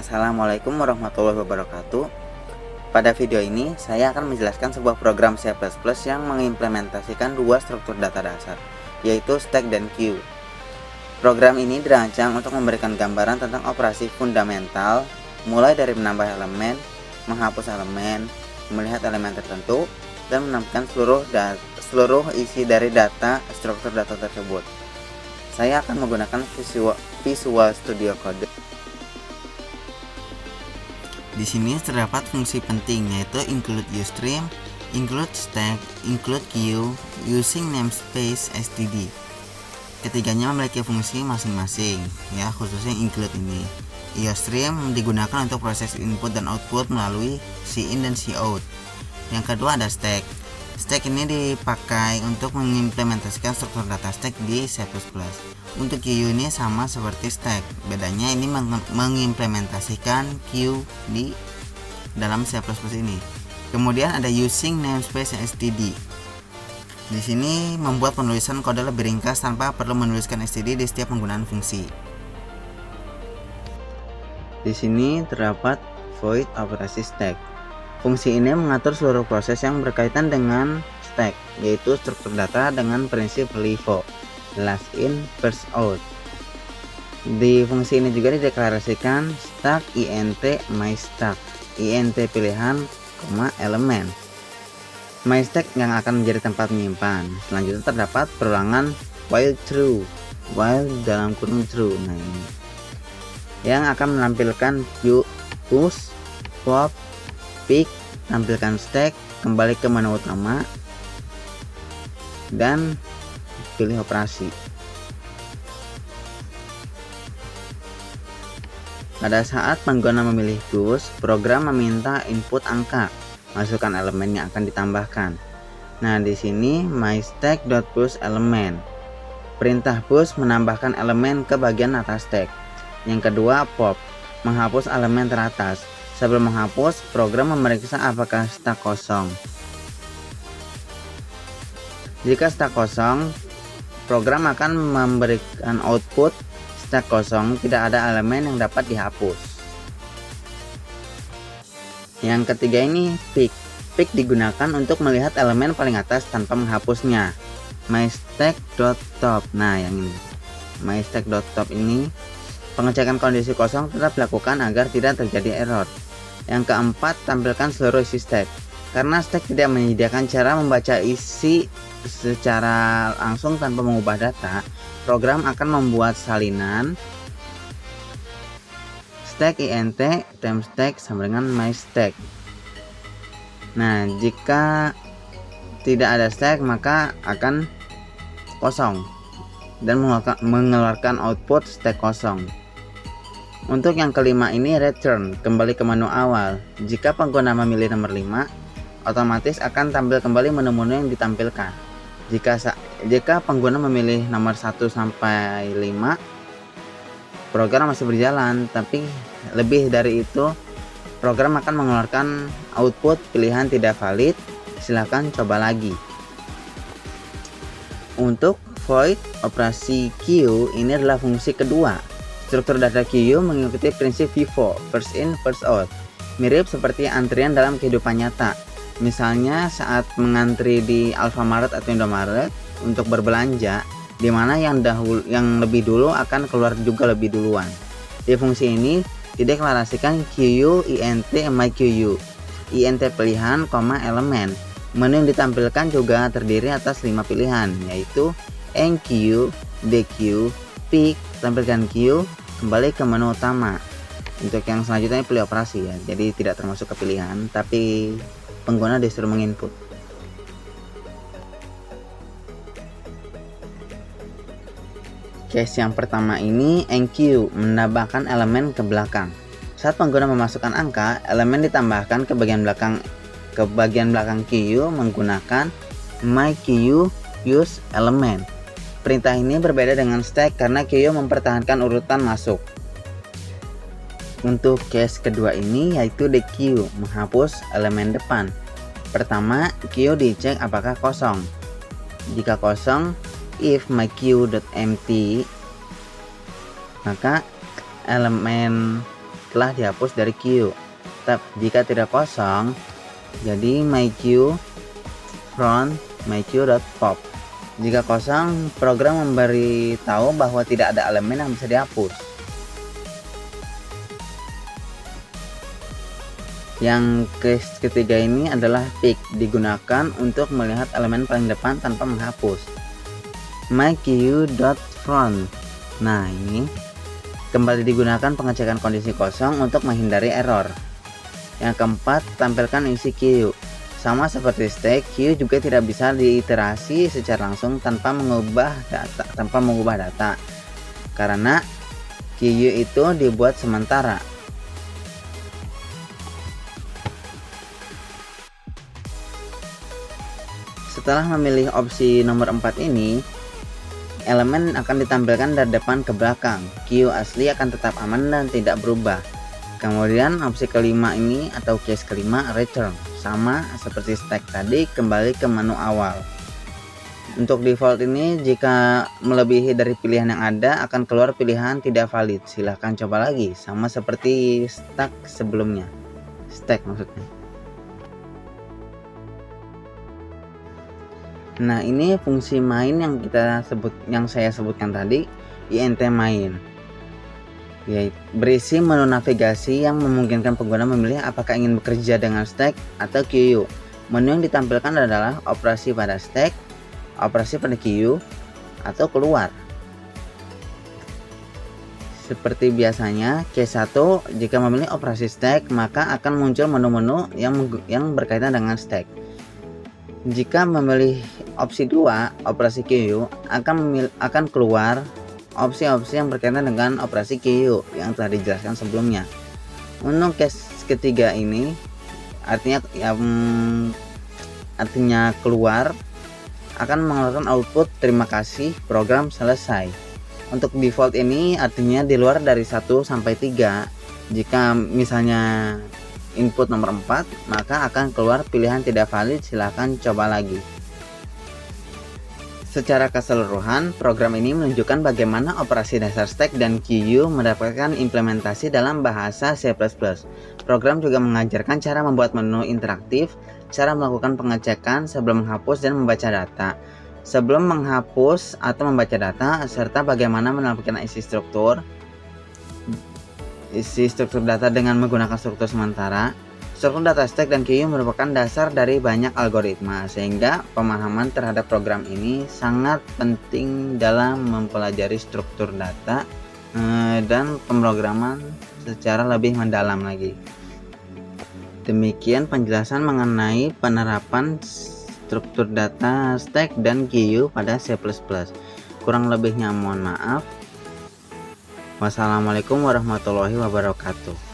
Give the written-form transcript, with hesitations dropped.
Assalamualaikum warahmatullahi wabarakatuh. Pada video ini saya akan menjelaskan sebuah program C++ yang mengimplementasikan dua struktur data dasar, yaitu stack dan queue. Program ini dirancang untuk memberikan gambaran tentang operasi fundamental, mulai dari menambah elemen, menghapus elemen, melihat elemen tertentu, dan menampilkan seluruh isi dari struktur data tersebut. Saya akan menggunakan Visual Studio Code. Di sini terdapat fungsi penting, yaitu include uStream, include stack, include queue, using namespace std. Ketiganya memiliki fungsi masing-masing, ya, khususnya include ini. uStream digunakan untuk proses input dan output melalui cin dan cout. Yang kedua ada stack. Stack ini dipakai untuk mengimplementasikan struktur data stack di C++. Untuk queue ini sama seperti stack, bedanya ini mengimplementasikan queue di dalam C++ ini. Kemudian ada using namespace std. Di sini membuat penulisan kode lebih ringkas tanpa perlu menuliskan std di setiap penggunaan fungsi. Di sini terdapat void operasi stack. Fungsi ini mengatur seluruh proses yang berkaitan dengan stack, yaitu struktur data dengan prinsip LIFO, last in first out. Di fungsi ini juga dideklarasikan stack int myStack, int pilihan, elemen. MyStack yang akan menjadi tempat menyimpan. Selanjutnya terdapat perulangan while true, while dalam kurung true. Nah, ini yang akan menampilkan push, pop, pick, tampilkan stack, kembali ke menu utama, dan pilih operasi. Pada saat pengguna memilih push, program meminta input angka, masukkan elemen yang akan ditambahkan. Nah, di sini myStack.push elemen. Perintah push menambahkan elemen ke bagian atas stack. Yang kedua pop, menghapus elemen teratas. Sebelum menghapus, program memeriksa apakah stack kosong. Jika stack kosong, program akan memberikan output stack kosong, tidak ada elemen yang dapat dihapus. Yang ketiga ini pick. Pick digunakan untuk melihat elemen paling atas tanpa menghapusnya. myStack.top. Nah, yang ini. myStack.top ini pengecekan kondisi kosong tetap dilakukan agar tidak terjadi error. Yang keempat, tampilkan seluruh isi stack. Karena stack tidak menyediakan cara membaca isi secara langsung tanpa mengubah data, program akan membuat salinan stack int temStack sama dengan myStack. Nah, jika tidak ada stack maka akan kosong dan mengeluarkan output stack kosong. Untuk yang kelima ini return, kembali ke menu awal. Jika pengguna memilih nomor 5, otomatis akan tampil kembali menu-menu yang ditampilkan. Jika pengguna memilih nomor 1 sampai 5, program masih berjalan, tapi lebih dari itu program akan mengeluarkan output pilihan tidak valid. Silahkan coba lagi. Untuk void operasi queue ini adalah fungsi kedua. Struktur data queue mengikuti prinsip FIFO, first in first out, mirip seperti antrian dalam kehidupan nyata. Misalnya saat mengantri di Alfamart atau Indomaret untuk berbelanja, di mana yang lebih dulu akan keluar juga lebih duluan. Di fungsi ini dideklarasikan queue int myQueue, int pilihan, elemen. Menu yang ditampilkan juga terdiri atas 5 pilihan, yaitu enqueue, dqueue, pick, tampilkan queue, kembali ke menu utama. Untuk yang selanjutnya pilih operasi, ya, jadi tidak termasuk ke pilihan, tapi pengguna disuruh menginput. Case yang pertama ini enqueue, menambahkan elemen ke belakang. Saat pengguna memasukkan angka, elemen ditambahkan ke bagian belakang queue menggunakan myQueue use element. Perintah ini berbeda dengan stack karena queue mempertahankan urutan masuk. Untuk case kedua ini yaitu dqueue, menghapus elemen depan. Pertama, queue dicek apakah kosong. Jika kosong, if myQueue.empty, maka elemen telah dihapus dari queue. Jika tidak kosong, jadi myQueue from myQueue.pop. Jika kosong, program memberitahu bahwa tidak ada elemen yang bisa dihapus. Yang ketiga ini adalah pick, digunakan untuk melihat elemen paling depan tanpa menghapus. myQueue.front. Nah, ini kembali digunakan pengecekan kondisi kosong untuk menghindari error. Yang keempat, tampilkan isi queue. Sama seperti stack, queue juga tidak bisa diiterasi secara langsung tanpa mengubah data. Karena queue itu dibuat sementara. Setelah memilih opsi nomor 4 ini, elemen akan ditampilkan dari depan ke belakang. Queue asli akan tetap aman dan tidak berubah. Kemudian opsi kelima ini atau case kelima, return, sama seperti stack tadi, kembali ke menu awal. Untuk default ini, jika melebihi dari pilihan yang ada akan keluar pilihan tidak valid. Silahkan coba lagi, sama seperti stack sebelumnya. Stack maksudnya. Nah, ini fungsi main yang saya sebutkan tadi, int main. Berisi menu navigasi yang memungkinkan pengguna memilih apakah ingin bekerja dengan stack atau queue. Menu yang ditampilkan adalah operasi pada stack, operasi pada queue, atau keluar. Seperti biasanya, case 1, jika memilih operasi stack, maka akan muncul menu-menu yang berkaitan dengan stack. Jika memilih opsi 2, operasi queue, akan keluar opsi-opsi yang berkaitan dengan operasi queue yang telah dijelaskan sebelumnya. Untuk case ketiga ini artinya keluar akan mengeluarkan output terima kasih, program selesai. Untuk default ini artinya di luar dari 1 sampai 3. Jika misalnya input nomor 4, maka akan keluar pilihan tidak valid, silahkan coba lagi. Secara keseluruhan, program ini menunjukkan bagaimana operasi dasar stack dan queue mendapatkan implementasi dalam bahasa C++. Program juga mengajarkan cara membuat menu interaktif, cara melakukan pengecekan sebelum menghapus dan membaca data, sebelum menghapus atau membaca data, serta bagaimana menampilkan isi struktur data dengan menggunakan struktur sementara. Struktur data stack dan queue merupakan dasar dari banyak algoritma, sehingga pemahaman terhadap program ini sangat penting dalam mempelajari struktur data dan pemrograman secara lebih mendalam lagi. Demikian penjelasan mengenai penerapan struktur data stack dan queue pada C++. Kurang lebihnya mohon maaf. Wassalamualaikum warahmatullahi wabarakatuh.